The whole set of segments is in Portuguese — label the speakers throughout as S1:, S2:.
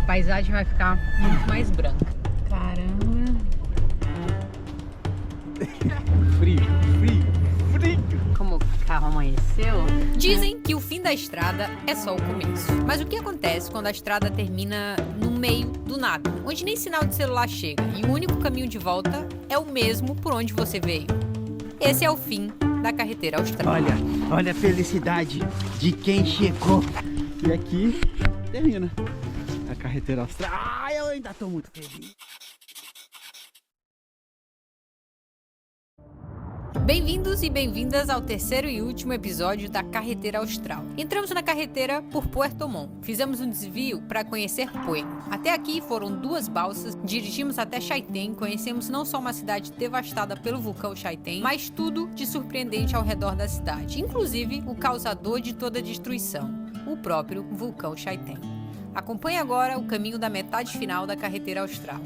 S1: paisagem vai ficar muito mais branca. Caramba!
S2: Frio.
S1: Como o carro amanheceu.
S3: Dizem que o fim da estrada é só o começo. Mas o que acontece quando a estrada termina no meio do nada, onde nem sinal de celular chega e o único caminho de volta é o mesmo por onde você veio? Esse é o fim da carretera austral.
S2: Olha a felicidade de quem chegou. E aqui termina a carretera austral. Eu ainda tô muito feliz.
S3: Bem-vindos e bem-vindas ao terceiro e último episódio da Carretera Austral. Entramos na carretera por Puerto Montt. Fizemos um desvio para conhecer Pueblo. Até aqui foram 2 balsas, dirigimos até Chaitén, conhecemos não só uma cidade devastada pelo vulcão Chaitén, mas tudo de surpreendente ao redor da cidade, inclusive o causador de toda a destruição, o próprio vulcão Chaitén. Acompanhe agora o caminho da metade final da Carretera Austral.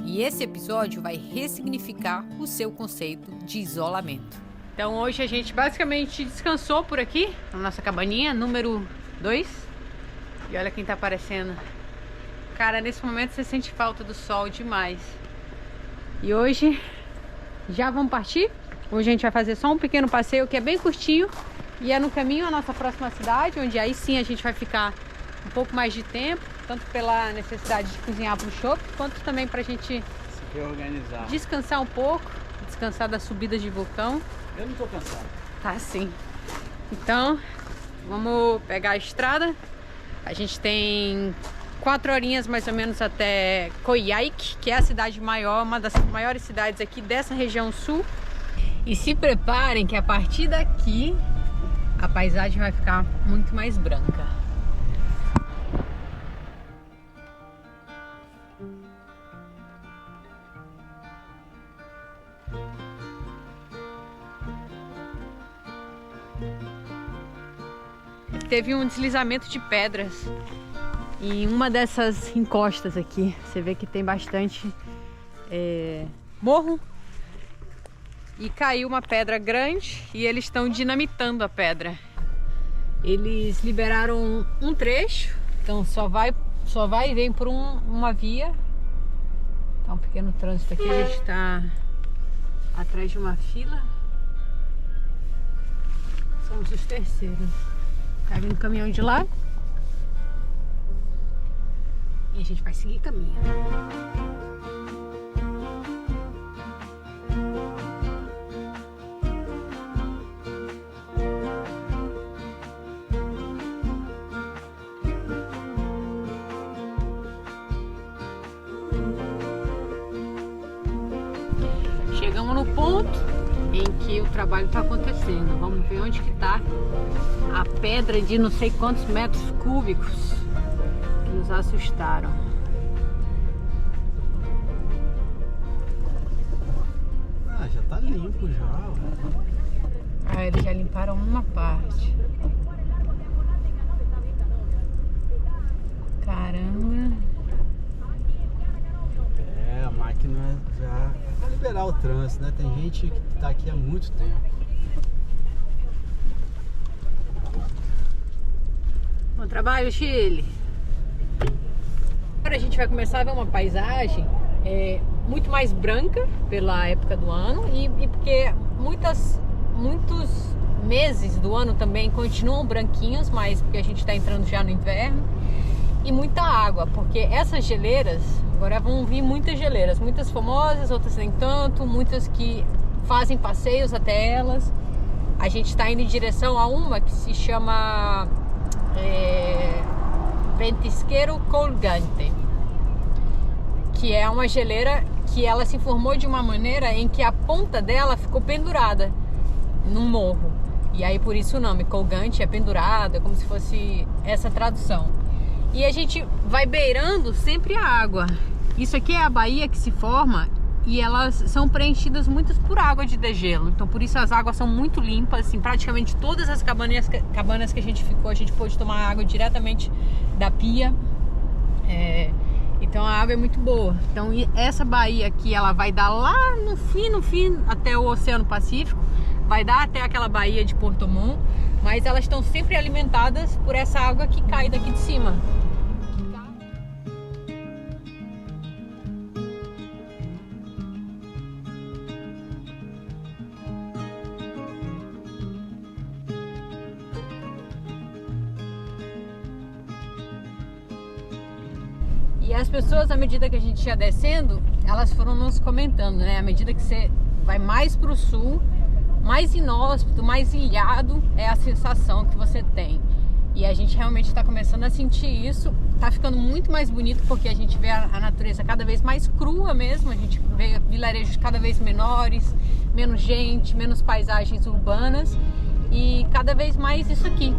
S3: E esse episódio vai ressignificar o seu conceito de isolamento.
S1: Então hoje a gente basicamente descansou por aqui, na nossa cabaninha, número 2. E olha quem tá aparecendo. Cara, nesse momento você sente falta do sol demais. E hoje já vamos partir. Hoje a gente vai fazer só um pequeno passeio que é bem curtinho. E é no caminho à nossa próxima cidade, onde aí sim a gente vai ficar um pouco mais de tempo. Tanto pela necessidade de cozinhar para o shopping, quanto também para a gente
S2: se reorganizar,
S1: descansar um pouco, descansar das subidas de vulcão.
S2: Eu não tô cansado.
S1: Tá sim. Então, vamos pegar a estrada. A gente tem 4 horinhas mais ou menos até Coyhaique, que é a cidade maior, uma das maiores cidades aqui dessa região sul. E se preparem que a partir daqui a paisagem vai ficar muito mais branca. Teve um deslizamento de pedras em uma dessas encostas aqui. Você vê que tem bastante morro. E caiu uma pedra grande e eles estão dinamitando a pedra. Eles liberaram um trecho, então só vai e vem por uma via. Tá um pequeno trânsito aqui, a gente está atrás de uma fila. Somos os terceiros. Tá vindo o caminhão de lá. E a gente vai seguir caminho. Chegamos no ponto em que o trabalho está acontecendo. Vamos ver onde que tá a pedra de não sei quantos metros cúbicos que nos assustaram.
S2: Já tá limpo já.
S1: Eles já limparam uma parte. Caramba.
S2: A máquina já vai liberar o trânsito, né? Tem gente que tá aqui há muito tempo.
S1: Bom trabalho, Chile! Agora a gente vai começar a ver uma paisagem muito mais branca pela época do ano e porque muitos meses do ano também continuam branquinhos, mas porque a gente está entrando já no inverno. E muita água, porque essas geleiras, agora vão vir muitas geleiras, muitas famosas, outras nem tanto, muitas que fazem passeios até elas. A gente está indo em direção a uma que se chama Ventisqueiro Colgante, que é uma geleira que ela se formou de uma maneira em que a ponta dela ficou pendurada num morro. E aí por isso o nome, Colgante, é pendurado, é como se fosse essa tradução. E a gente vai beirando sempre a água. Isso aqui é a baía que se forma e elas são preenchidas muitas por água de degelo. Então por isso as águas são muito limpas, assim, praticamente todas as cabanas que a gente ficou, a gente pôde tomar água diretamente da pia. Então a água é muito boa. Então essa baía aqui, ela vai dar lá no fim, até o Oceano Pacífico. Vai dar até aquela baía de Puerto Montt. Mas elas estão sempre alimentadas por essa água que cai daqui de cima. E as pessoas, à medida que a gente ia descendo, elas foram nos comentando, né? À medida que você vai mais pro sul, mais inóspito, mais ilhado é a sensação que você tem. E a gente realmente está começando a sentir isso. Tá ficando muito mais bonito porque a gente vê a natureza cada vez mais crua mesmo. A gente vê vilarejos cada vez menores, menos gente, menos paisagens urbanas e cada vez mais isso aqui.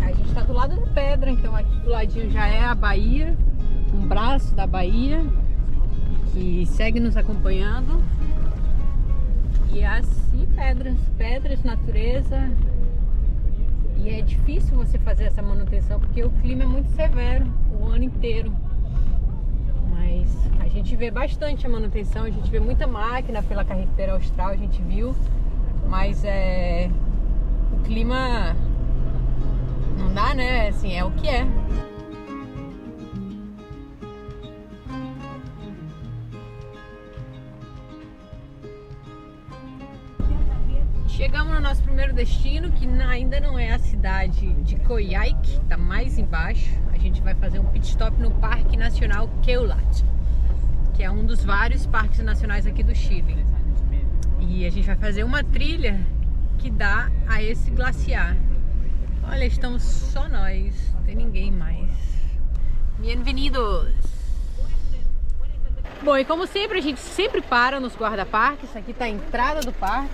S1: A gente está do lado da pedra, então aqui do ladinho já é a Bahia, um braço da Bahia que segue nos acompanhando. E assim, pedras, natureza. E é difícil você fazer essa manutenção porque o clima é muito severo o ano inteiro. Mas a gente vê bastante a manutenção, a gente vê muita máquina pela carreteira austral, a gente viu. Mas o clima não dá, né? Assim, é o que é. Chegamos no nosso primeiro destino, que ainda não é a cidade de Coyhaique, está mais embaixo. A gente vai fazer um pit stop no Parque Nacional Queulat, que é um dos vários parques nacionais aqui do Chile. E a gente vai fazer uma trilha que dá a esse glaciar. Olha, estamos só nós, não tem ninguém mais. Bem-vindos! Bom, e como sempre, a gente sempre para nos guarda-parques. Aqui está a entrada do parque,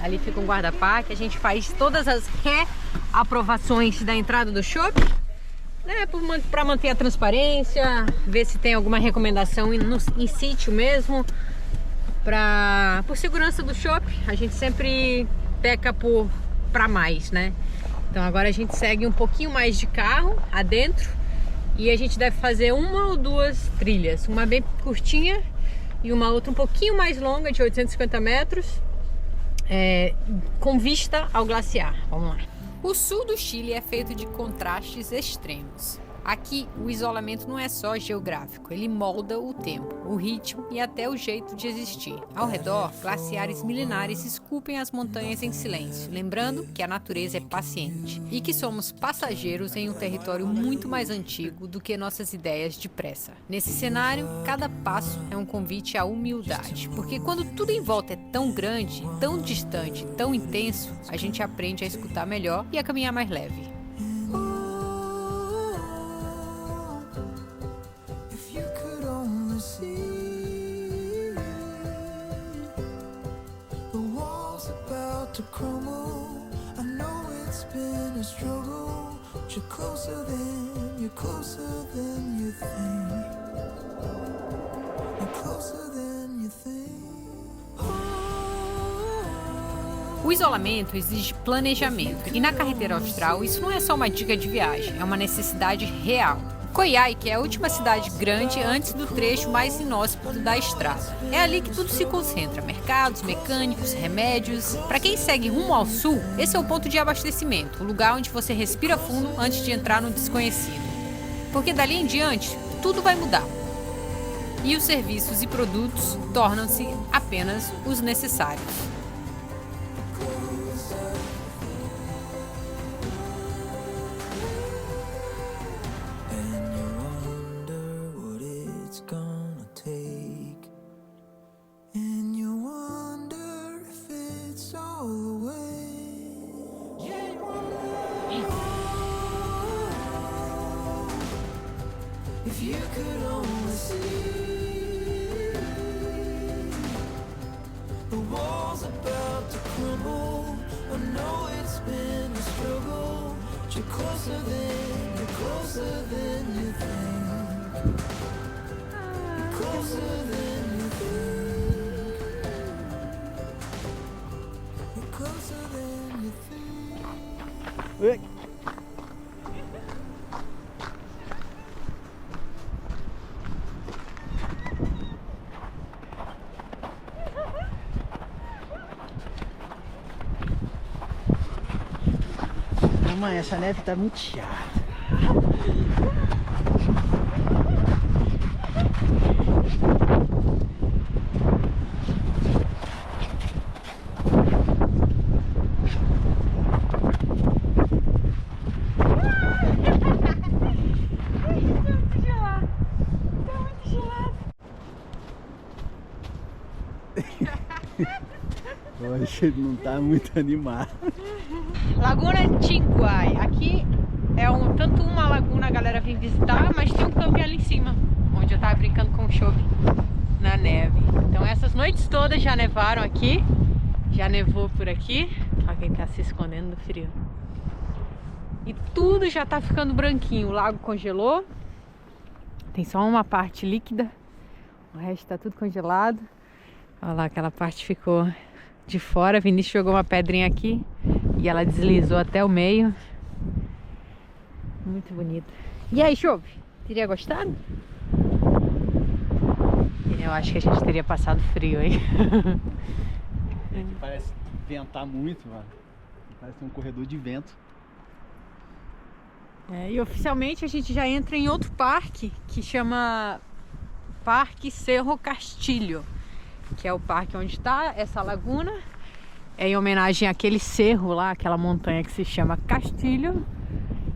S1: ali fica um guarda-parque. A gente faz todas as reaprovações da entrada do shopping, né, para manter a transparência, ver se tem alguma recomendação em sítio mesmo, por segurança do shopping. A gente sempre peca para mais, né? Então agora a gente segue um pouquinho mais de carro adentro. E a gente deve fazer uma ou duas trilhas, uma bem curtinha e uma outra um pouquinho mais longa, de 850 metros, com vista ao glaciar. Vamos lá.
S3: O sul do Chile é feito de contrastes extremos. Aqui, o isolamento não é só geográfico, ele molda o tempo, o ritmo e até o jeito de existir. Ao redor, glaciares milenares esculpem as montanhas em silêncio, lembrando que a natureza é paciente e que somos passageiros em um território muito mais antigo do que nossas ideias de pressa. Nesse cenário, cada passo é um convite à humildade, porque quando tudo em volta é tão grande, tão distante, tão intenso, a gente aprende a escutar melhor e a caminhar mais leve. O isolamento exige planejamento, e na carreteira austral isso não é só uma dica de viagem, é uma necessidade real. Coyhaique é a última cidade grande antes do trecho mais inóspito da estrada. É ali que tudo se concentra, mercados, mecânicos, remédios. Para quem segue rumo ao sul, esse é o ponto de abastecimento, o lugar onde você respira fundo antes de entrar no desconhecido. Porque dali em diante, tudo vai mudar. E os serviços e produtos tornam-se apenas os necessários.
S2: Oi. Mãe, essa neve tá muito chata. Hoje ele não tá muito animado.
S1: Laguna Tinguai. Aqui é tanto uma laguna a galera vem visitar, mas tem um camping ali em cima, onde eu tava brincando com o Chope na neve. Então essas noites todas já nevaram aqui, já nevou por aqui. Olha quem tá se escondendo do frio. E tudo já tá ficando branquinho. O lago congelou, tem só uma parte líquida, o resto tá tudo congelado. Olha lá, aquela parte ficou de fora. Vinícius jogou uma pedrinha aqui e ela deslizou até o meio. Muito bonito. E aí, Chope? Teria gostado? Eu acho que a gente teria passado frio, hein?
S2: Aqui parece ventar muito, mano. Parece um corredor de vento.
S1: E oficialmente a gente já entra em outro parque que chama Parque Cerro Castillo, que é o parque onde está essa laguna. É em homenagem àquele cerro lá, aquela montanha que se chama Castillo.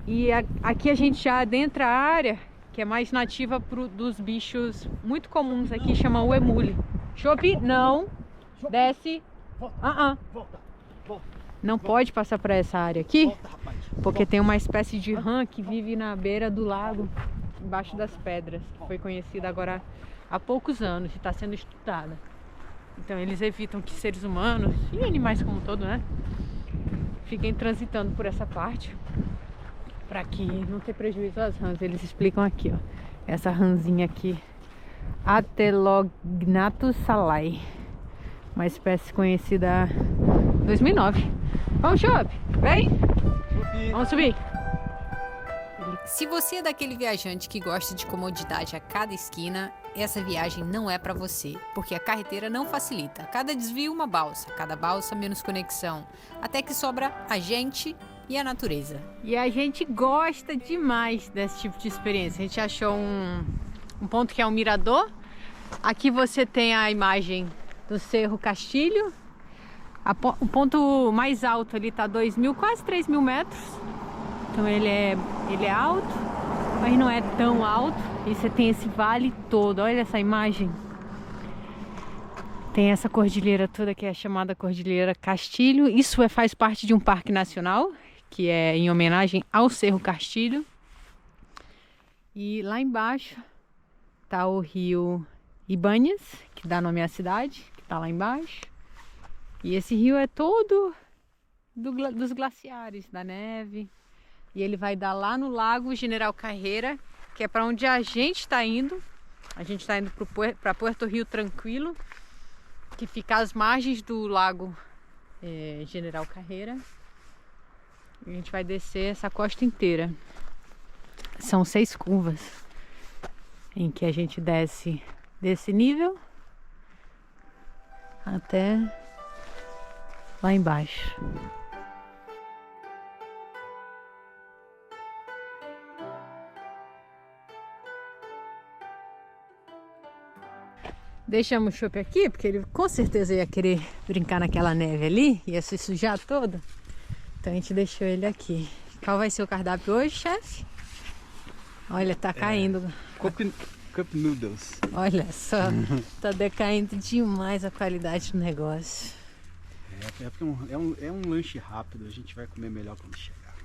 S1: E aqui a gente já adentra a área que é mais nativa dos bichos muito comuns aqui, chama o emule. Chope, não. Desce.
S2: Volta.
S1: Não pode passar para essa área aqui,
S2: Volta, rapaz.
S1: porque tem uma espécie de rã que vive na beira do lago, embaixo das pedras, que foi conhecida agora há poucos anos e está sendo estudada. Então eles evitam que seres humanos e animais como um todo, né, fiquem transitando por essa parte, para que não ter prejuízo às rãs. Eles explicam aqui, ó, essa rãzinha aqui, Atelognathus salai, uma espécie conhecida em 2009. Vamos, Chope, vem! Vamos subir!
S3: Se você é daquele viajante que gosta de comodidade a cada esquina, essa viagem não é para você, porque a carreteira não facilita. Cada desvio uma balsa, cada balsa menos conexão, até que sobra a gente e a natureza.
S1: E a gente gosta demais desse tipo de experiência. A gente achou um ponto que é um mirador. Aqui você tem a imagem do Cerro Castillo. O ponto mais alto ali está 2.000, quase 3.000 metros. Então ele é alto, mas não é tão alto. E você tem esse vale todo. Olha essa imagem. Tem essa cordilheira toda que é chamada Cordilheira Castillo. Isso faz parte de um parque nacional, que é em homenagem ao Cerro Castillo. E lá embaixo está o rio Ibanhas, que dá nome à cidade, que está lá embaixo. E esse rio é todo dos glaciares, da neve. E ele vai dar lá no Lago General Carreira, que é para onde a gente está indo. A gente está indo para Puerto Rio Tranquilo, que fica às margens do Lago General Carreira. E a gente vai descer essa costa inteira. São 6 curvas em que a gente desce desse nível até lá embaixo. Deixamos o Chope aqui, porque ele com certeza ia querer brincar naquela neve ali, ia se sujar todo. Então a gente deixou ele aqui. Qual vai ser o cardápio hoje, chefe? Olha, tá caindo.
S2: Cup noodles.
S1: Olha só, tá decaindo demais a qualidade do negócio.
S2: É porque é um lanche rápido, a gente vai comer melhor quando chegar.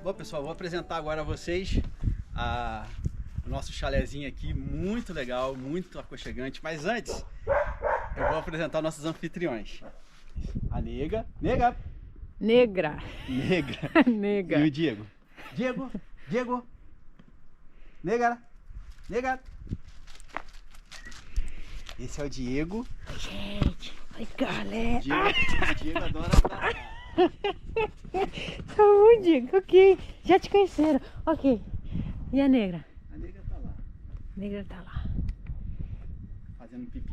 S2: Bom, pessoal, vou apresentar agora a vocês o nosso chalezinho aqui, muito legal, muito aconchegante. Mas antes, eu vou apresentar nossos anfitriões. A Negra.
S1: Negra.
S2: E o Diego. Diego. Negra. Esse é o Diego.
S1: Gente, oi galera.
S2: Diego adora andar.
S1: Tá bom, Diego, ok. Já te conheceram, ok. E a Negra?
S2: A Negra tá lá.
S1: A Negra tá lá.
S2: Fazendo pipi.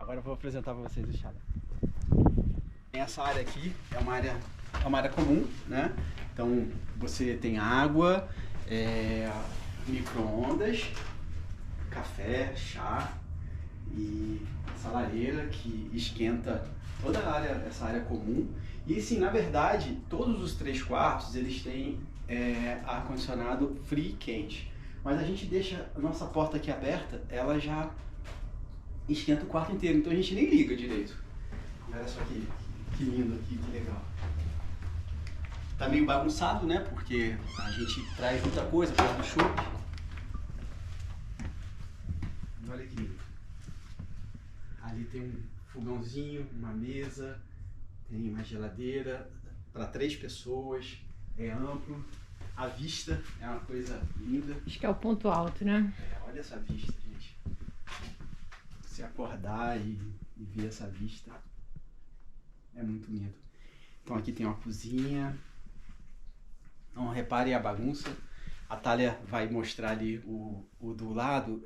S2: Agora eu vou apresentar para vocês o chalé. Essa área aqui é uma área comum, né? Então você tem água, micro-ondas, café, chá e essa lareira que esquenta toda a área, essa área comum. E sim, na verdade, todos os 3 quartos eles têm ar-condicionado frio e quente. Mas a gente deixa a nossa porta aqui aberta, ela já esquenta o quarto inteiro, então a gente nem liga direito. Olha só que lindo aqui, que legal. Tá meio bagunçado, né? Porque a gente traz muita coisa para do shopping. Olha que lindo. Ali tem um fogãozinho, uma mesa, tem uma geladeira para 3 pessoas, é amplo. A vista é uma coisa linda.
S1: Acho que é o ponto alto, né?
S2: Olha essa vista, gente. Se acordar e ver essa vista é muito lindo. Então aqui tem uma cozinha. Não reparem a bagunça. A Thalia vai mostrar ali o do lado.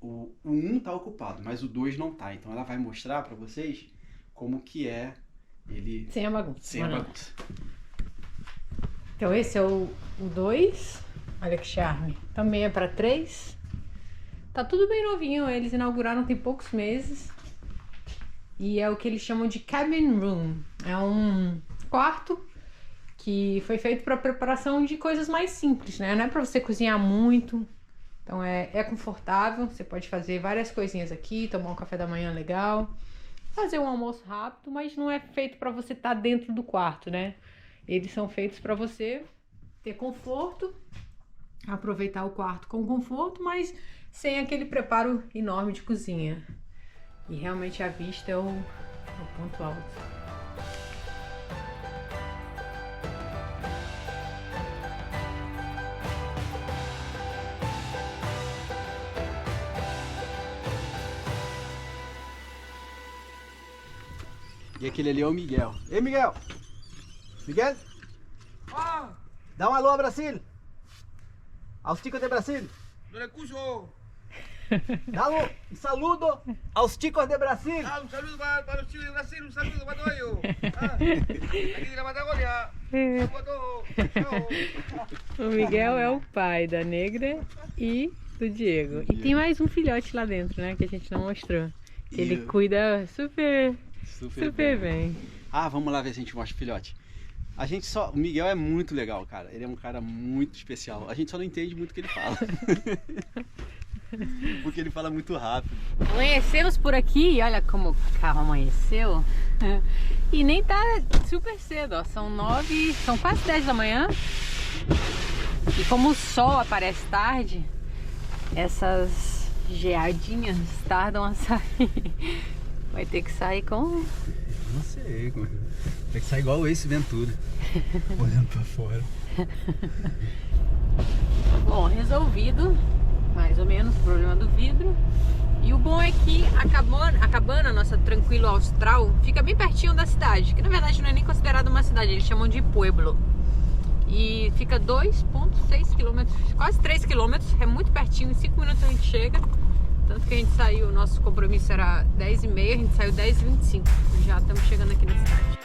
S2: O 1 tá ocupado, mas o 2 não tá. Então ela vai mostrar para vocês como que é ele
S1: sem a bagunça.
S2: Sem a bagunça.
S1: Então esse é o 2. Olha que charme. Também é para 3. Tá tudo bem novinho. Eles inauguraram tem poucos meses. E é o que eles chamam de cabin room. É um quarto que foi feito para preparação de coisas mais simples, né? Não é para você cozinhar muito. Então é confortável. Você pode fazer várias coisinhas aqui, tomar um café da manhã legal, fazer um almoço rápido, mas não é feito para você estar dentro do quarto, né? Eles são feitos para você ter conforto, aproveitar o quarto com conforto, mas sem aquele preparo enorme de cozinha. E realmente a vista é o ponto alto.
S2: E aquele ali é o Miguel. Ei, Miguel! Miguel? Dá um alô a Brasil! Aos chicos de Brasil!
S4: Não escucho!
S2: Dá um saludo aos chicos de Brasil!
S4: Um saludo para os chicos de Brasil, um saludo para todos ellos! Aqui de la Patagônia! Saludo a todos!
S1: O Miguel é o pai da Negra e do Diego. E tem mais um filhote lá dentro, né? Que a gente não mostrou. Que ele cuida super bem.
S2: Ah, vamos lá ver se a gente mostra o filhote. O Miguel é muito legal, cara. Ele é um cara muito especial. A gente só não entende muito o que ele fala. Porque ele fala muito rápido.
S1: Amanhecemos por aqui e olha como o carro amanheceu. E nem tá super cedo, ó. São quase 10 da manhã. E como o sol aparece tarde, essas geadinhas tardam a sair. Vai ter que sair com...
S2: Não sei, tem que sair igual o Ace Ventura, olhando pra fora.
S1: Bom, resolvido mais ou menos o problema do vidro. E o bom é que a cabana, nossa Tranquilo Austral, fica bem pertinho da cidade, que na verdade não é nem considerada uma cidade, eles chamam de pueblo. E fica 2,6 km, quase 3 km, é muito pertinho, em 5 minutos a gente chega. Tanto que a gente saiu, o nosso compromisso era 10h30, a gente saiu 10h25. Já estamos chegando aqui na cidade.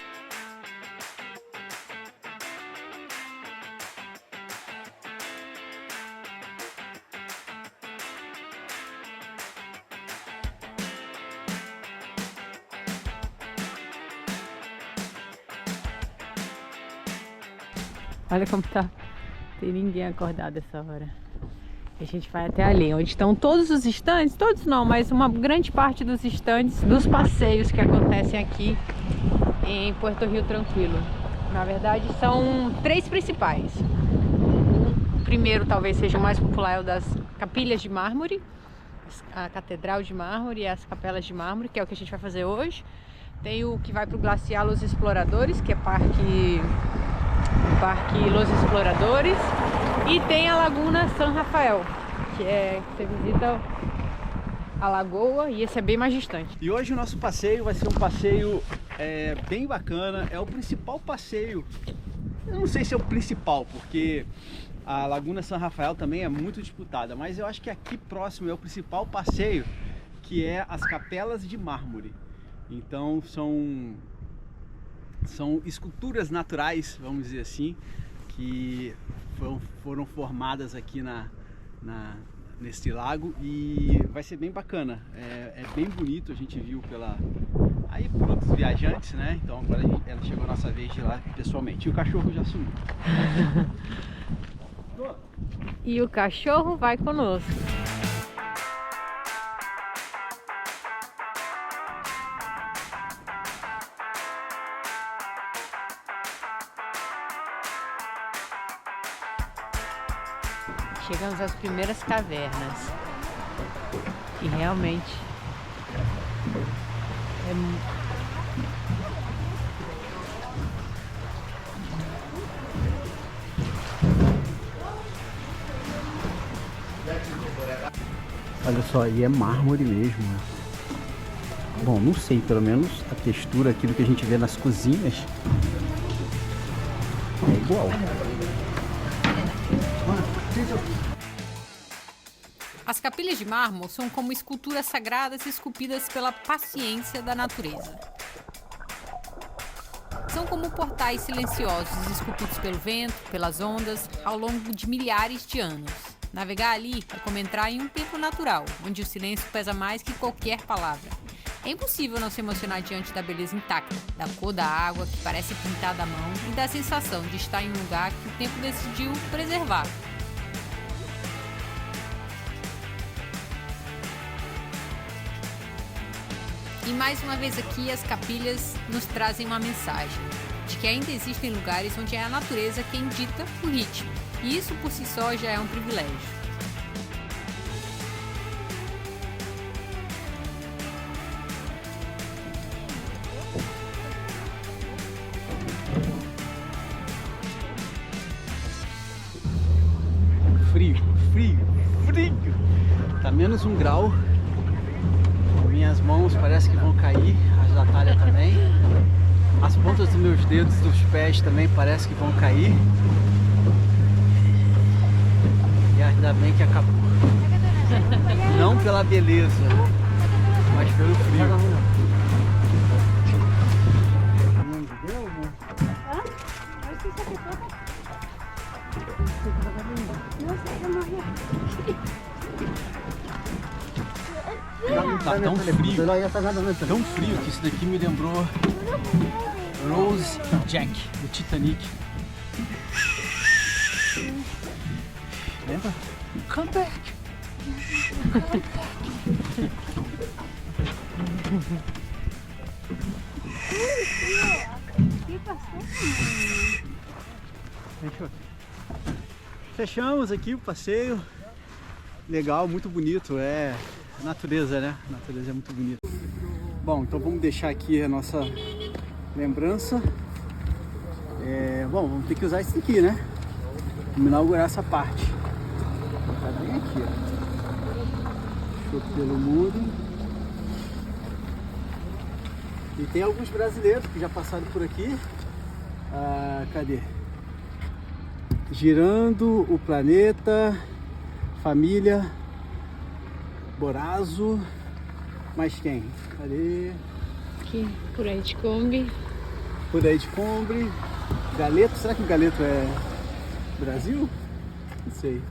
S1: Olha como tá. Tem ninguém acordado essa hora. A gente vai até ali, onde estão todos os estandes, todos não, mas uma grande parte dos estandes dos passeios que acontecem aqui em Puerto Rio Tranquilo. Na verdade, são 3 principais. O primeiro talvez seja o mais popular, é o das capilhas de mármore, a Catedral de Mármore e as Capelas de Mármore, que é o que a gente vai fazer hoje. Tem o que vai para o Glaciar Los Exploradores, que é Parque Los Exploradores. E tem a Laguna San Rafael, que você visita a lagoa, e esse é bem mais distante.
S2: E hoje o nosso passeio vai ser um passeio bem bacana, é o principal passeio. Eu não sei se é o principal, porque a Laguna San Rafael também é muito disputada, mas eu acho que aqui próximo é o principal passeio que é as Capelas de Mármore. Então são esculturas naturais, vamos dizer assim, que foram formadas aqui neste lago, e vai ser bem bacana. É bem bonito, a gente viu aí por outros viajantes, né? Então agora ela chegou a nossa vez de ir lá pessoalmente. E o cachorro já sumiu.
S1: E o cachorro vai conosco. Chegamos às primeiras cavernas. E realmente
S2: Olha só, e é mármore mesmo, né? Bom, não sei, pelo menos a textura, aquilo que a gente vê nas cozinhas, é igual.
S3: As capilhas de mármore são como esculturas sagradas esculpidas pela paciência da natureza. São como portais silenciosos esculpidos pelo vento, pelas ondas, ao longo de milhares de anos. Navegar ali é como entrar em um templo natural, onde o silêncio pesa mais que qualquer palavra. É impossível não se emocionar diante da beleza intacta, da cor da água que parece pintada à mão e da sensação de estar em um lugar que o tempo decidiu preservar. E mais uma vez aqui as capilhas nos trazem uma mensagem de que ainda existem lugares onde é a natureza quem dita o ritmo. E isso por si só já é um privilégio.
S2: Frio. Tá menos 1 grau. Minhas mãos parece que vão cair, as da Thalia também. As pontas dos meus dedos dos pés também parece que vão cair. E ainda bem que acabou. Não pela beleza, mas pelo frio. Tá tão frio que isso daqui me lembrou Rose e Jack do Titanic. Lembra? Come back. Fechamos aqui o passeio. Legal, muito bonito. É natureza, né? A natureza é muito bonita. Bom, então vamos deixar aqui a nossa lembrança. Bom, vamos ter que usar isso aqui, né? Vamos inaugurar essa parte. Tá bem aqui, ó. Show pelo muro. E tem alguns brasileiros que já passaram por aqui. Cadê? Girando o planeta, família, Borazo, mais quem? Cadê?
S1: aqui, por aí de Kombi.
S2: Por aí de Kombi. Galeto, será que o Galeto é Brasil? Não sei.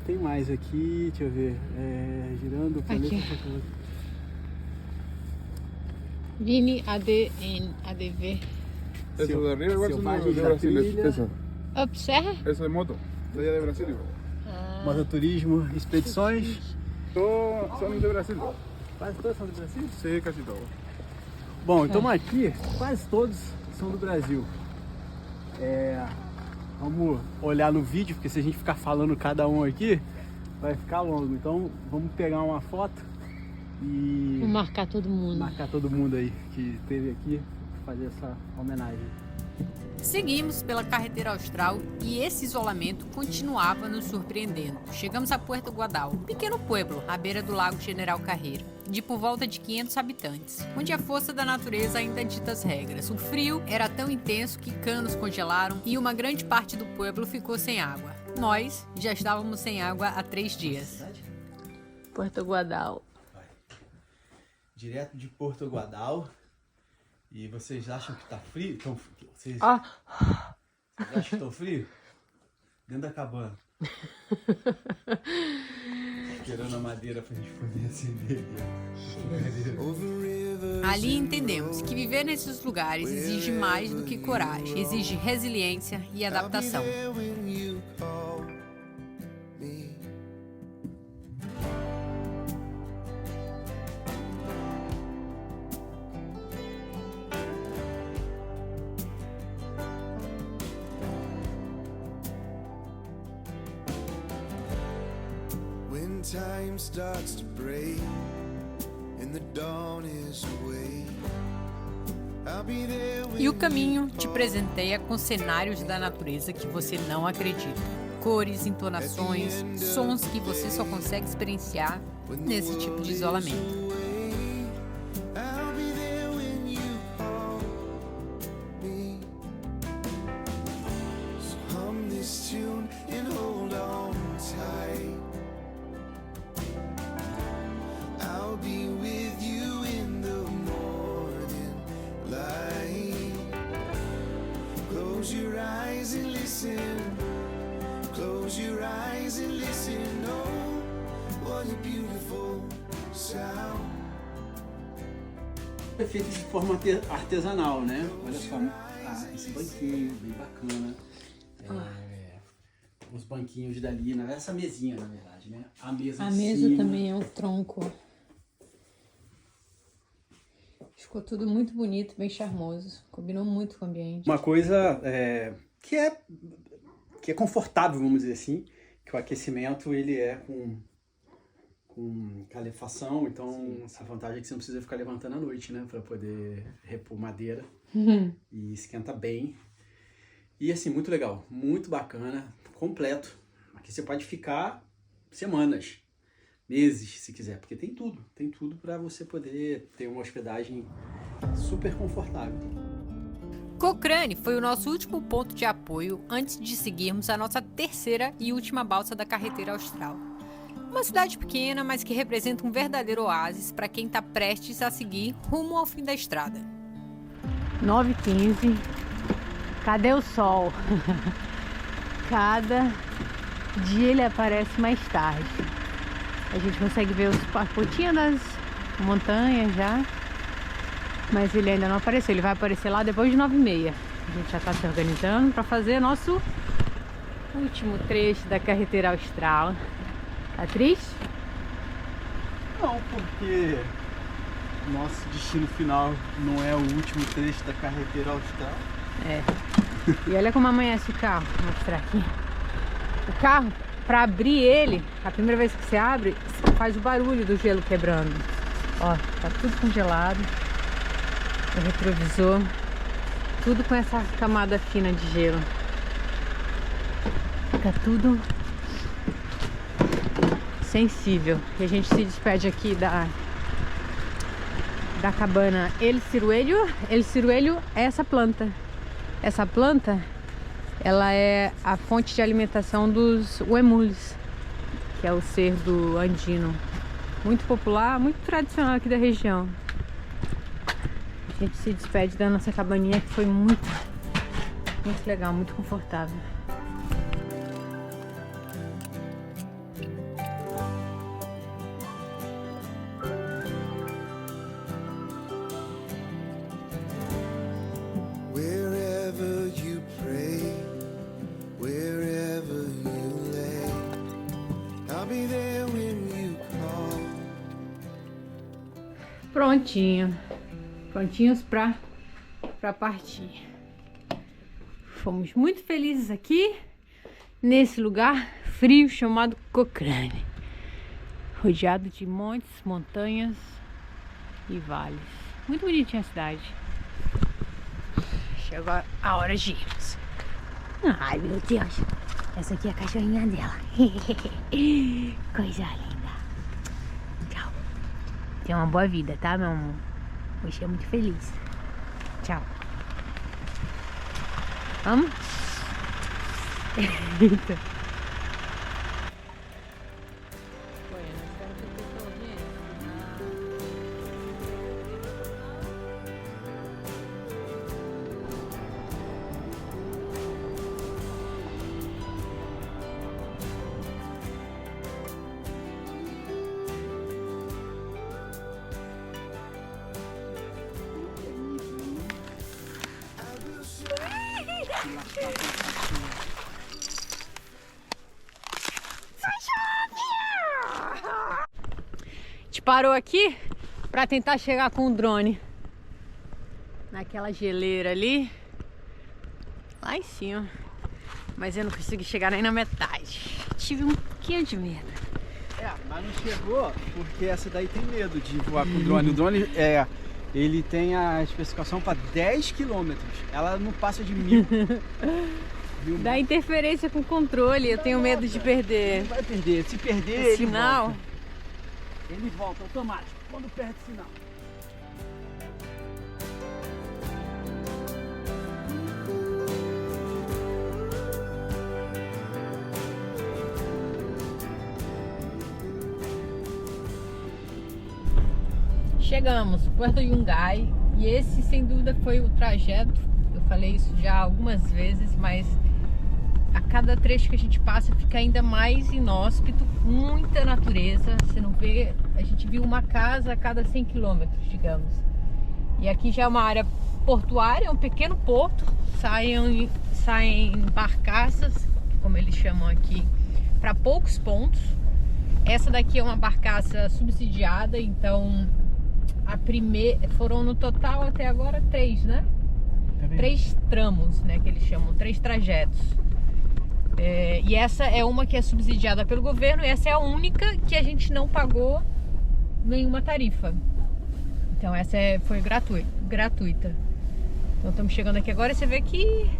S2: Tem mais aqui, deixa eu ver. Girando o planeta.
S1: Aqui. Vini ADV.
S4: Eso de arriba igual son
S2: Selvagens
S4: de
S2: da
S4: Brasil.
S2: trilha.
S4: Eso.
S1: Up Serra?
S4: Eso de moto. De allá de Brasil.
S2: Mototurismo, expedições.
S4: Todos son de Brasil.
S2: Quase todos são do Brasil?
S4: Sí, casi todos.
S2: Bom, então aqui, quase todos são do Brasil. Vamos olhar no vídeo, porque se a gente ficar falando cada um aqui, vai ficar longo. Então vamos pegar uma foto e
S1: Vou marcar todo mundo.
S2: marcar todo mundo aí que esteve aqui, fazer essa homenagem.
S3: Seguimos pela carretera austral e esse isolamento continuava nos surpreendendo. Chegamos a Puerto Guadal, um pequeno pueblo à beira do Lago General Carreiro, de por volta de 500 habitantes, onde a força da natureza ainda dita as regras. O frio era tão intenso que canos congelaram e uma grande parte do pueblo ficou sem água. Nós já estávamos sem água há 3 dias.
S1: Puerto Guadal.
S2: direto de Porto Aguadal. E vocês acham que tá frio? Vocês acham que estão frio? Dentro da cabana. Esperando a madeira pra gente poder acender.
S3: Ali entendemos que viver nesses lugares exige mais do que coragem, exige resiliência e adaptação.
S5: Time starts to break and the dawn is away. I'll be there when
S3: E o caminho te presenteia com cenários da natureza que você não acredita. Cores, entonações, sons que você só consegue experienciar nesse tipo de isolamento.
S5: I'll be there when you call me. So hum this tune and hold on tight. I'll be with you in the morning light. Close your eyes and listen. Close your eyes and listen. Oh, what a beautiful sound.
S2: É feito de forma artesanal, né? Olha só, esse banquinho bem bacana. Os banquinhos dali, essa mesinha, na verdade, né? A mesa
S1: A
S2: em
S1: mesa
S2: cima.
S1: também é o tronco. Ficou tudo muito bonito, bem charmoso. Combinou muito com o ambiente.
S2: Uma coisa que é confortável, vamos dizer assim, que o aquecimento ele é com calefação, então essa vantagem é que você não precisa ficar levantando à noite, né, para poder repor madeira e esquenta bem. E assim, muito legal, muito bacana, completo. Aqui você pode ficar semanas, meses, se quiser, porque tem tudo para você poder ter uma hospedagem super confortável.
S3: Cochrane foi o nosso último ponto de apoio antes de seguirmos a nossa terceira e última balsa da carretera austral. Uma cidade pequena, mas que representa um verdadeiro oásis para quem está prestes a seguir rumo ao fim da estrada.
S1: 9h15. Cadê o sol? Cada dia ele aparece mais tarde. A gente consegue ver a pontinha das montanhas já. Mas ele ainda não apareceu. Ele vai aparecer lá depois de 9h30. A gente já está se organizando para fazer nosso último trecho da carretera austral. Tá triste?
S2: Não, porque nosso destino final não é o último trecho da carretera austral.
S1: É. E olha como amanhece o carro. Vou mostrar aqui. O carro, para abrir ele, a primeira vez que você abre, faz o barulho do gelo quebrando. Ó, tá tudo congelado. O retrovisor, tudo com essa camada fina de gelo. Fica tudo sensível. E a gente se despede aqui da cabana El Ciruello. El Ciruello é essa planta. Essa planta, ela é a fonte de alimentação dos huemules, que é o cerdo andino. Muito popular, muito tradicional aqui da região. A gente se despede da nossa cabaninha, que foi muito legal, muito confortável.
S5: Wherever you pray, wherever you lay, I'll be there when you call.
S1: Prontinho. Prontinhos pra partir. Fomos muito felizes aqui, nesse lugar frio chamado Cochrane. Rodeado de montes, montanhas e vales. Muito bonitinha a cidade. Chegou a hora de irmos. Ai, meu Deus. Essa aqui é a cachorrinha dela. Coisa linda. Tchau. Tenha uma boa vida, tá, meu amor? Hoje é muito feliz. Tchau. Vamos? Eita. A gente parou aqui para tentar chegar com o drone naquela geleira ali, lá em cima, mas eu não consegui chegar nem na metade. Tive um pouquinho de medo.
S2: Mas não chegou porque essa daí tem medo de voar com o drone. O drone ele tem a especificação para 10 km. Ela não passa de 1000.
S1: Dá interferência com o controle, eu tenho medo de perder.
S2: Não vai perder. Se perder,
S1: O
S2: ele
S1: sinal.
S2: volta. Ele volta automático quando perde o sinal.
S1: Chegamos, Puerto Yungay, e esse sem dúvida foi o trajeto. Eu falei isso já algumas vezes, mas a cada trecho que a gente passa fica ainda mais inóspito, muita natureza. Você não vê, a gente viu uma casa a cada 100 quilômetros, digamos. E aqui já é uma área portuária, é um pequeno porto, saem barcaças, como eles chamam aqui, para poucos pontos. Essa daqui é uma barcaça subsidiada, então foram no total até agora 3, né? 3 tramos, né, que eles chamam, 3 trajetos. E essa é uma que é subsidiada pelo governo, e essa é a única que a gente não pagou nenhuma tarifa. Então essa foi gratuita. Então estamos chegando aqui agora e você vê que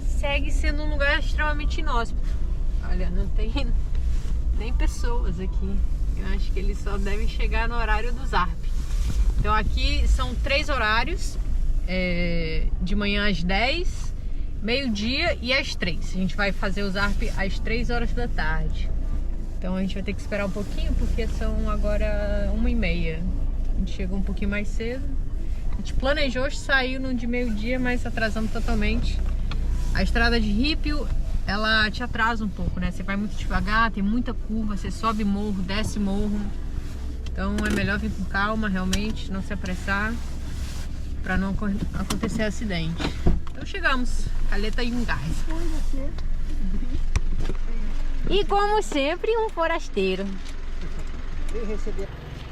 S1: segue sendo um lugar extremamente inóspito. Olha, não tem nem pessoas aqui. Eu acho que eles só devem chegar no horário do Zarp. Então aqui são 3 horários, de manhã às 10, meio-dia e às 3. A gente vai fazer o Zarp às 3 horas da tarde. Então a gente vai ter que esperar um pouquinho, porque são agora 1h30. A gente chegou um pouquinho mais cedo. A gente planejou sair no de meio-dia, mas atrasamos totalmente. A estrada de Rípio, ela te atrasa um pouco, né? Você vai muito devagar, tem muita curva, você sobe morro, desce morro. Então é melhor vir com calma, realmente, não se apressar, para não acontecer acidente. Então chegamos, Caleta Yungay. E como sempre, um forasteiro.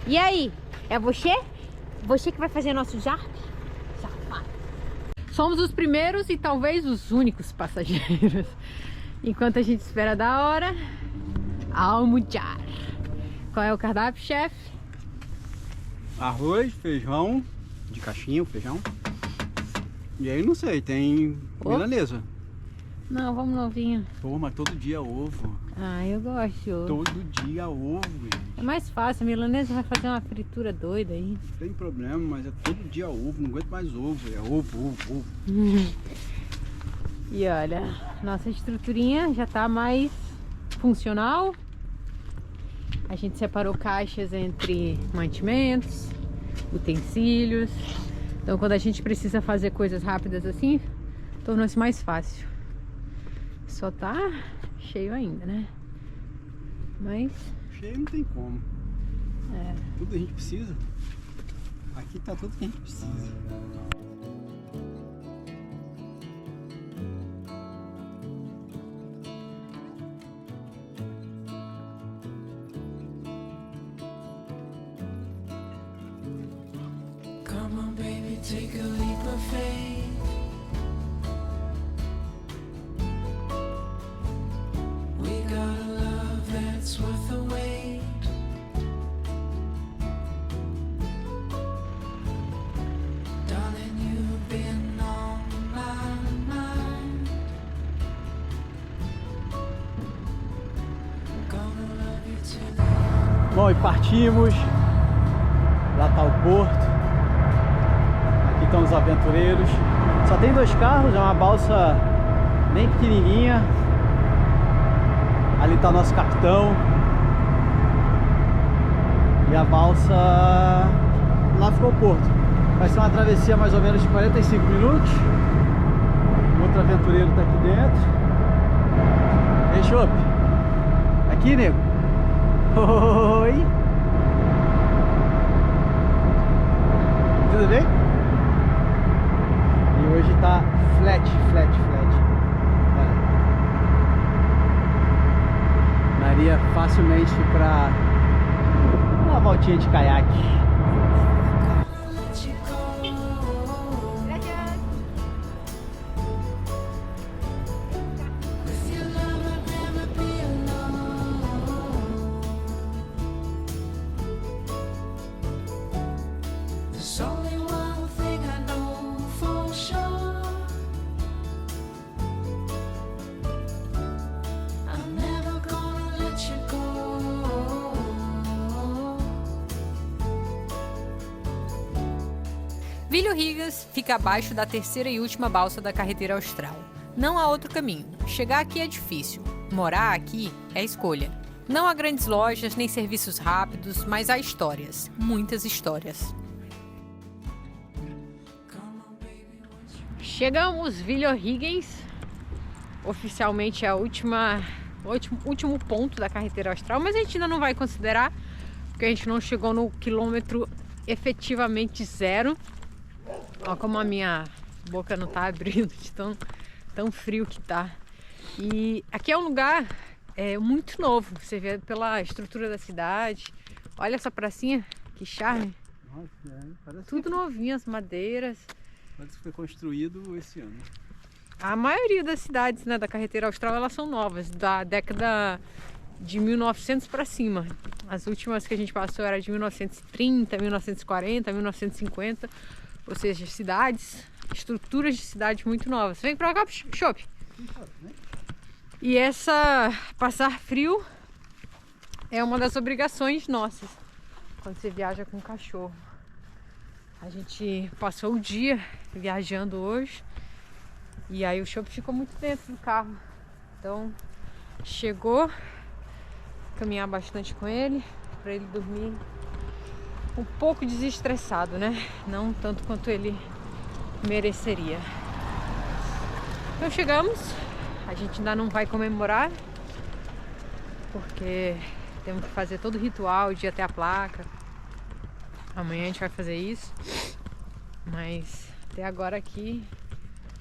S1: E aí, é você? Você que vai fazer nosso Zarp? Safado. Somos os primeiros e talvez os únicos passageiros. Enquanto a gente espera da hora, almoçar. Qual é o cardápio, chefe?
S2: Arroz, feijão, de caixinha, o feijão. E aí não sei, tem milanesa.
S1: Não, vamos novinho.
S2: Pô, mas todo dia ovo.
S1: Ah, eu gosto de ovo.
S2: Todo dia ovo, gente.
S1: É mais fácil, a milanesa vai fazer uma fritura doida aí.
S2: Não tem problema, mas é todo dia ovo, não aguento mais ovo. É ovo.
S1: E olha, nossa estruturinha já tá mais funcional. A gente separou caixas entre mantimentos, utensílios. Então quando a gente precisa fazer coisas rápidas assim, tornou-se mais fácil. Só tá cheio ainda, né? Mas...
S2: cheio não tem como. Tudo que a gente precisa. Aqui tá tudo que a gente precisa.
S5: Come on, baby, take a leap of faith. We got a love that's worth the wait. Darling, you've been on my mind. Gonna love you till the end.
S2: Bom, e partimos. Lá tá o porto. Aqui estão os aventureiros. Só tem 2 carros, é uma balsa bem pequenininha. Ali tá o nosso capitão. E a balsa... lá ficou o porto. Vai ser uma travessia mais ou menos de 45 minutos. O outro aventureiro tá aqui dentro. Ei, Chopp. Aqui, nego. Oi. Tudo bem? E hoje tá flat. facilmente para uma voltinha de caiaque.
S5: There's only one thing I know for sure. I'm never gonna let you go.
S3: Vilho Higgins fica abaixo da terceira e última balsa da carreteira austral. Não há outro caminho. Chegar aqui é difícil. Morar aqui é escolha. Não há grandes lojas nem serviços rápidos, mas há histórias. Muitas histórias.
S1: Chegamos, Vilho Higgins. Oficialmente é o último ponto da carreteira austral, mas a gente ainda não vai considerar, porque a gente não chegou no quilômetro efetivamente zero. Olha como a minha boca não tá abrindo de tão frio que tá. E aqui é um lugar muito novo, você vê pela estrutura da cidade. Olha essa pracinha, que charme.
S2: Nossa, parece
S1: Tudo novinho, as madeiras.
S2: que foi construído esse ano.
S1: A maioria das cidades, né, da carreteira austral, elas são novas, da década de 1900 para cima. As últimas que a gente passou era de 1930, 1940, 1950. Ou seja, estruturas de cidades muito novas. Vem pra cá, Chopp. E passar frio é uma das obrigações nossas quando você viaja com cachorro. A gente passou o dia viajando hoje e aí o Chopp ficou muito dentro do carro. Então chegou, caminhar bastante com ele para ele dormir um pouco desestressado, né? Não tanto quanto ele mereceria. Então chegamos, a gente ainda não vai comemorar porque temos que fazer todo o ritual de ir até a placa. Amanhã a gente vai fazer isso. Mas até agora aqui,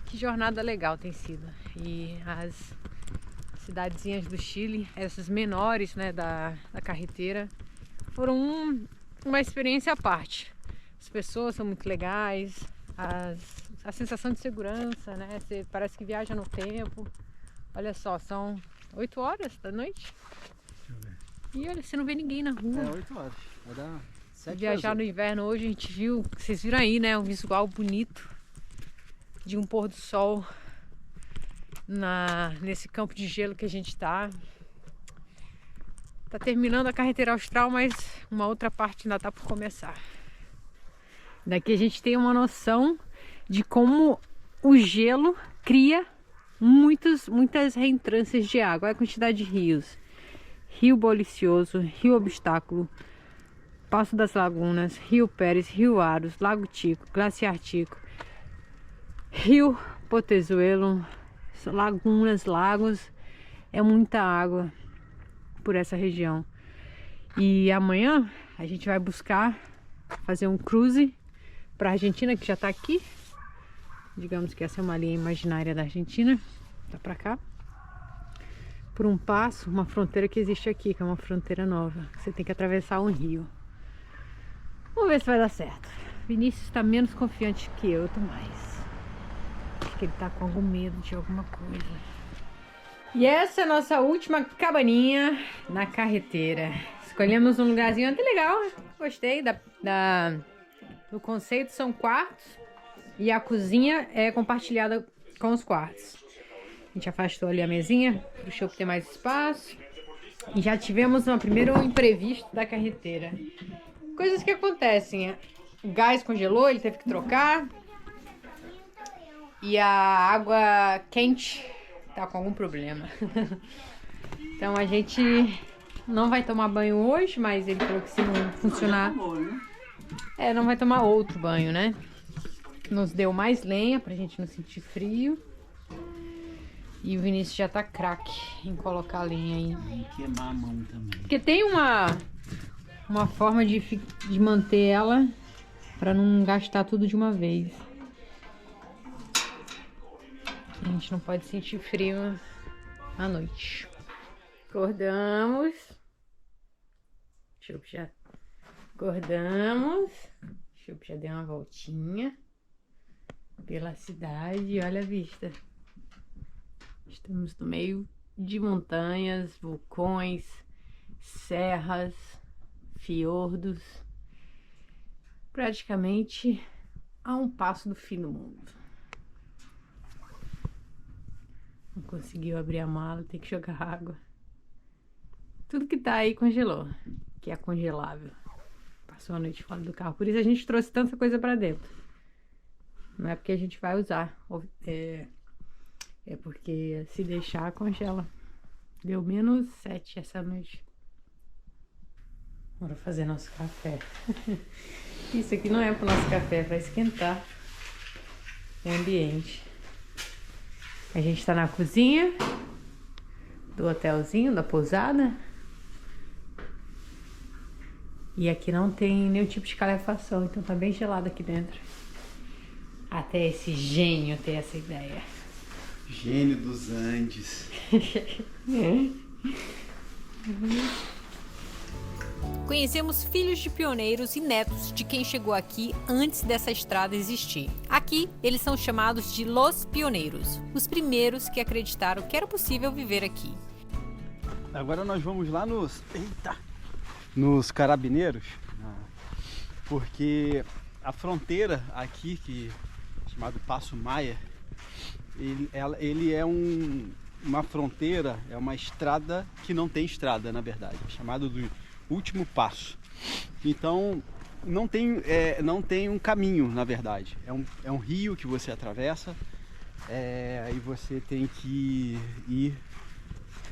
S1: que jornada legal tem sido. E as cidadezinhas do Chile, essas menores, né, da carreteira, foram uma experiência à parte. As pessoas são muito legais, a sensação de segurança, né? Você parece que viaja no tempo. Olha só, são 8 horas da noite.
S2: Deixa eu ver.
S1: E olha, você não vê ninguém na rua.
S2: 8 horas. Vai dar 7
S1: Viajar no inverno hoje, a gente viu, vocês viram aí, né? Um visual bonito de um pôr do sol nesse campo de gelo que a gente tá. Tá terminando a carreteira austral, mas uma outra parte ainda tá por começar. Daqui a gente tem uma noção de como o gelo cria muitas reentrâncias de água. Olha a quantidade de rios. Rio Bolicioso, Rio Obstáculo, Passo das Lagunas, Rio Pérez, Rio Aros, Lago Tico, Glaciar Tico, Rio Potezuelo, lagunas, lagos. É muita água por essa região. E amanhã a gente vai buscar fazer um cruise para a Argentina, que já está aqui. Digamos que essa é uma linha imaginária da Argentina. Tá para cá. Por um passo, uma fronteira que existe aqui, que é uma fronteira nova. Você tem que atravessar um rio. Vamos ver se vai dar certo. Vinícius está menos confiante que eu tô mais. Acho que ele tá com algum medo de alguma coisa. E essa é a nossa última cabaninha na carreteira. Escolhemos um lugarzinho até legal, né? Gostei do conceito. São quartos e a cozinha é compartilhada com os quartos. A gente afastou ali a mesinha para o Chopp ter mais espaço. E já tivemos um primeiro imprevisto da carreteira. Coisas que acontecem. O gás congelou, ele teve que trocar. E a água quente tá com algum problema. Então a gente não vai tomar banho hoje, mas ele falou que se não funcionar... não vai tomar outro banho, né? Nos deu mais lenha pra gente não sentir frio. E o Vinícius já tá craque em colocar a lenha aí.
S2: Tem que queimar a mão também.
S1: Porque tem uma forma de manter ela pra não gastar tudo de uma vez. A gente não pode sentir frio à noite. Acordamos. Chup já acordamos. Chup já deu uma voltinha pela cidade. Olha a vista. Estamos no meio de montanhas, vulcões, serras, fiordos. Praticamente a um passo do fim do mundo. Não conseguiu abrir a mala, tem que jogar água. Tudo que tá aí congelou, que é congelável. Passou a noite fora do carro, por isso a gente trouxe tanta coisa pra dentro. Não é porque a gente vai usar, é porque se deixar congela. Deu -7 essa noite. Bora fazer nosso café. Isso aqui não é pro nosso café, é pra esquentar o ambiente. A gente tá na cozinha do hotelzinho, da pousada. E aqui não tem nenhum tipo de calefação, então tá bem gelado aqui dentro. Até esse gênio ter essa ideia.
S2: Gênio dos Andes.
S3: Conhecemos filhos de pioneiros e netos de quem chegou aqui antes dessa estrada existir. Aqui, eles são chamados de Los Pioneiros, os primeiros que acreditaram que era possível viver aqui.
S2: Agora nós vamos lá nos Carabineiros, porque a fronteira aqui, que é chamado Passo Maia, ele é uma fronteira, é uma estrada que não tem estrada, na verdade, é chamado do último passo. Então não tem um caminho, na verdade, é um rio que você atravessa, e você tem que ir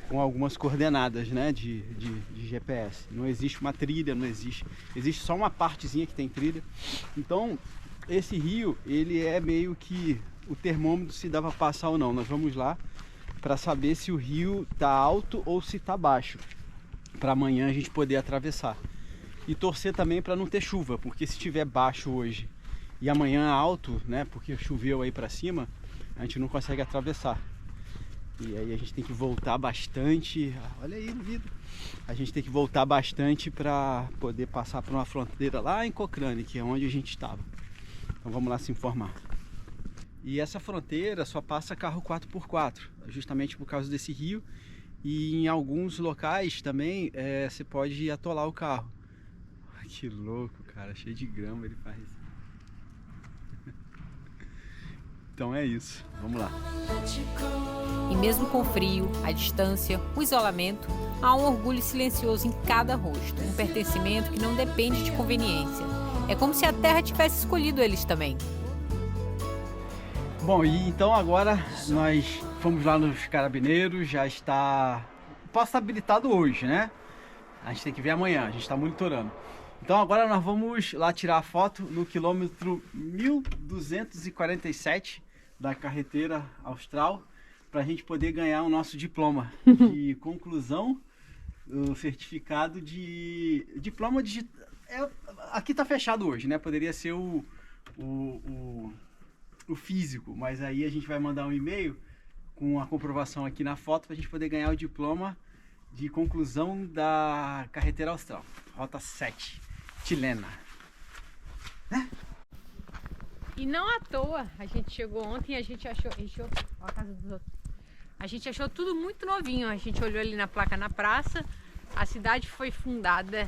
S2: com algumas coordenadas, né, de GPS. Não existe uma trilha, existe só uma partezinha que tem trilha. Então esse rio, ele é meio que o termômetro se dá para passar ou não. Nós vamos lá para saber se o rio tá alto ou se tá baixo, para amanhã a gente poder atravessar. E torcer também para não ter chuva, porque se tiver baixo hoje e amanhã alto, né, porque choveu aí para cima, a gente não consegue atravessar. E aí a gente tem que voltar bastante. Olha aí no vidro. A gente tem que voltar bastante para poder passar por uma fronteira lá em Cochrane, que é onde a gente estava. Então vamos lá se informar. E essa fronteira só passa carro 4x4, justamente por causa desse rio. E em alguns locais também você pode atolar o carro. Que louco, cara, cheio de grama ele faz. Então é isso, vamos lá.
S3: E mesmo com o frio, a distância, o isolamento, há um orgulho silencioso em cada rosto, um pertencimento que não depende de conveniência. É como se a terra tivesse escolhido eles também.
S2: Bom, e então agora nós fomos lá nos Carabineiros, já está... Posso estar habilitado hoje, né? A gente tem que ver amanhã, a gente está monitorando. Então agora nós vamos lá tirar a foto no quilômetro 1247 da carreteira austral, para a gente poder ganhar o nosso diploma de conclusão, o certificado de diploma digital. Aqui está fechado hoje, né? Poderia ser o físico, mas aí a gente vai mandar um e-mail com a comprovação aqui na foto para a gente poder ganhar o diploma de conclusão da carreteira austral, rota 7. Chilena.
S1: E não à toa, a gente chegou ontem e a gente achou ó, a casa dos outros. A gente achou tudo muito novinho. A gente olhou ali na placa na praça. A cidade foi fundada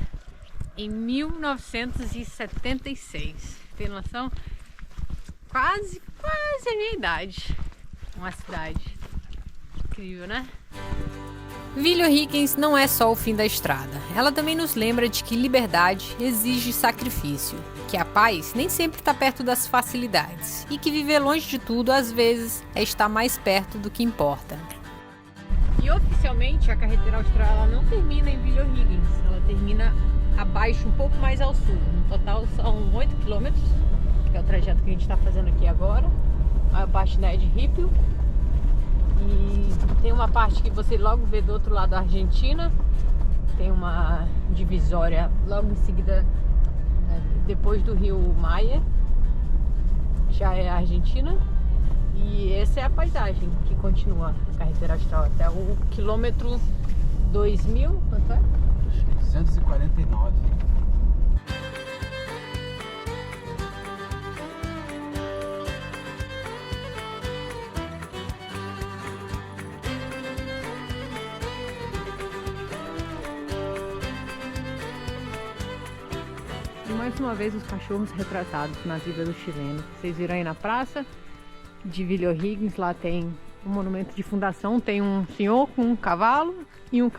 S1: em 1976. Tem noção? Quase a minha idade. Uma cidade incrível, né?
S3: Villa Riquens não é só o fim da estrada. Ela também nos lembra de que liberdade exige sacrifício, que a paz nem sempre está perto das facilidades e que viver longe de tudo, às vezes, é estar mais perto do que importa.
S1: E oficialmente a carreteira austral ela não termina em Villa Riquens, ela termina abaixo, um pouco mais ao sul. No total são 8 quilômetros, que é o trajeto que a gente está fazendo aqui agora. A parte da Ed Ripio. E tem uma parte que você logo vê do outro lado da Argentina. Tem uma divisória logo em seguida, depois do rio Maia. Já é a Argentina. E essa é a paisagem que continua a carreteira austral até o quilômetro 2000, quanto é?
S2: 1949.
S1: E mais uma vez os cachorros retratados na vida do chileno. Vocês viram aí na praça de Villa O'Higgins, lá tem um monumento de fundação, tem um senhor com um cavalo e um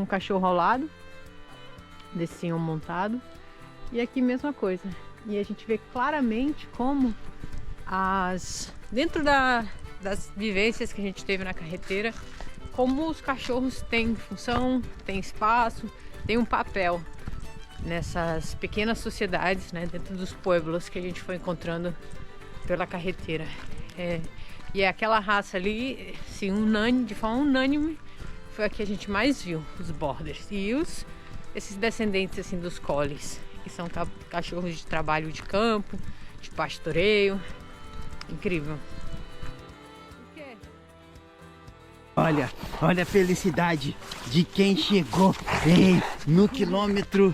S1: cachorro ao lado desse senhor montado. E aqui mesma coisa. E a gente vê claramente como dentro das vivências que a gente teve na carreteira, como os cachorros têm função, têm espaço, têm um papel nessas pequenas sociedades, né, dentro dos pueblos que a gente foi encontrando pela carreteira. E é aquela raça ali, assim, de forma unânime, foi a que a gente mais viu, os Borders. E esses descendentes assim, dos Collies, que são cachorros de trabalho de campo, de pastoreio. Incrível. O quê?
S2: Olha a felicidade de quem chegou no quilômetro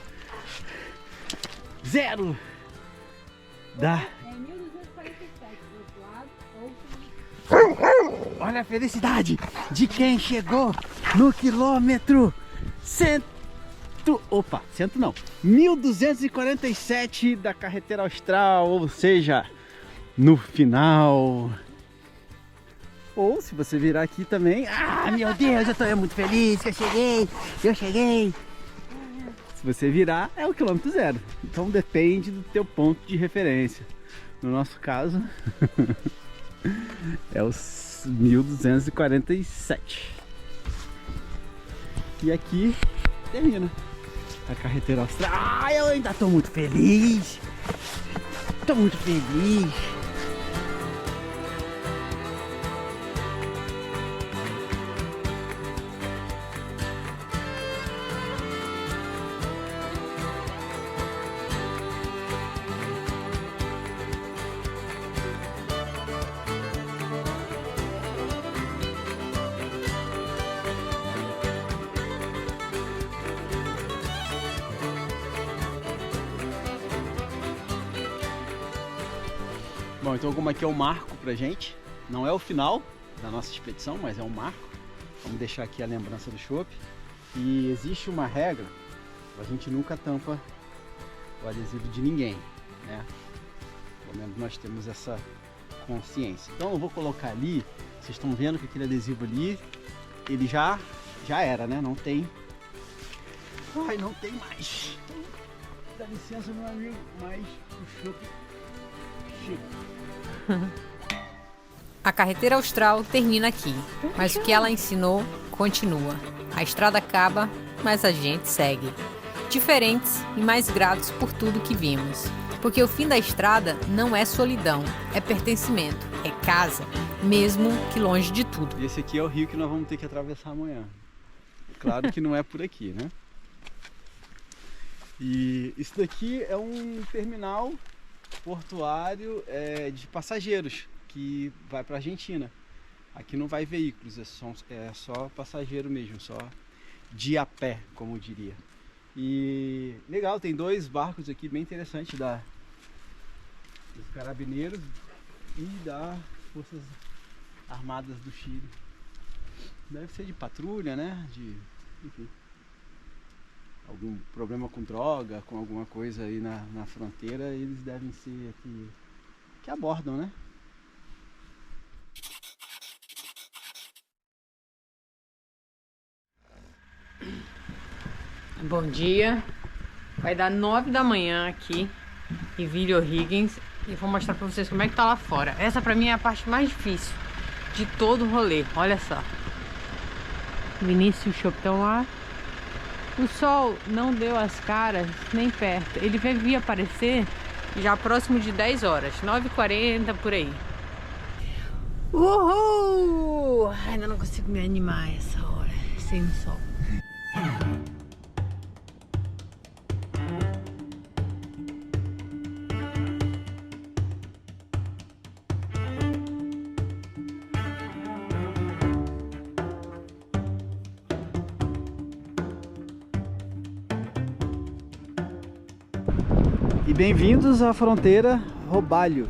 S2: 0 da...
S1: É 1247 do outro lado,
S2: Olha a felicidade de quem chegou no quilômetro 1247 da carreteira austral, ou seja, no final. Ou se você virar aqui também, meu Deus, eu tô muito feliz que eu cheguei. Se você virar, é o quilômetro 0. Então depende do teu ponto de referência. No nosso caso, é os 1247. E aqui termina a carreteira austral. Eu ainda tô muito feliz. Tô muito feliz. Bom, então como aqui é o marco pra gente, não é o final da nossa expedição, mas é um marco. Vamos deixar aqui a lembrança do chopp. E existe uma regra, a gente nunca tampa o adesivo de ninguém, né? Pelo menos nós temos essa consciência. Então eu vou colocar ali, vocês estão vendo que aquele adesivo ali, ele já era, né? Não tem mais. Então, dá licença, meu amigo, mas o chopp chega.
S3: A carreteira austral termina aqui, mas o que ela ensinou continua. A estrada acaba, mas a gente segue. Diferentes e mais gratos por tudo que vimos. Porque o fim da estrada não é solidão, é pertencimento, é casa, mesmo que longe de tudo.
S2: E esse aqui é o rio que nós vamos ter que atravessar amanhã. Claro que não é por aqui, né? E isso daqui é um terminal portuário de passageiros que vai para a Argentina. Aqui não vai veículos, é só passageiro mesmo, só de a pé, como eu diria. E legal, tem 2 barcos aqui bem interessantes dos carabineiros e das Forças Armadas do Chile. Deve ser de patrulha, né? Enfim, algum problema com droga, com alguma coisa aí na fronteira, eles devem ser que abordam, né?
S1: Bom dia, vai dar 9 da manhã aqui em Villa O'Higgins e vou mostrar pra vocês como é que tá lá fora. Essa pra mim é a parte mais difícil de todo o rolê, olha só. Vinícius e o Chopp estão lá. O sol não deu as caras nem perto, ele devia aparecer já próximo de 10 horas, 9h40 por aí. Uhul! Ainda não consigo me animar essa hora, sem o sol.
S2: E bem-vindos à fronteira Robalhos.